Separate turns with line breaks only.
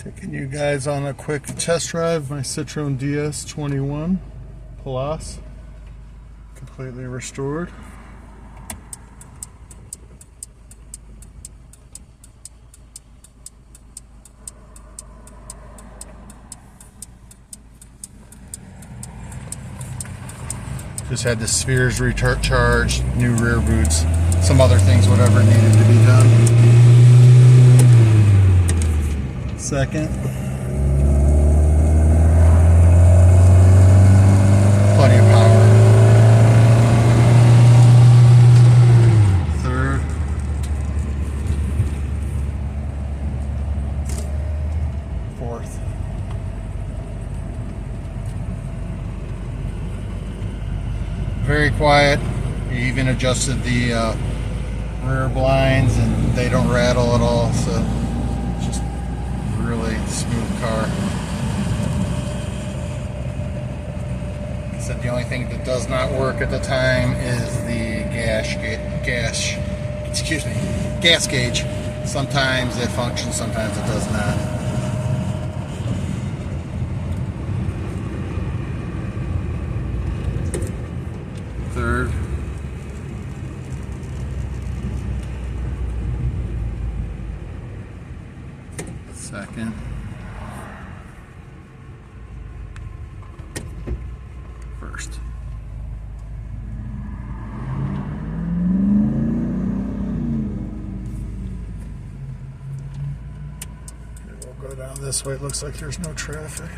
Taking you guys on a quick test drive, my Citroen DS 21 Plus, completely restored. Just had the spheres recharged, new rear boots, some other things, whatever needed to be done. Second. Plenty of power. Third. Fourth. Very quiet. You even adjusted the rear blinds and they don't rattle at all, so just really smooth car. Like I said, the only thing that does not work at the time is the gas gauge. Sometimes it functions, sometimes it does not. Third. Second. First. Okay, we'll go down this way. It looks like there's no traffic.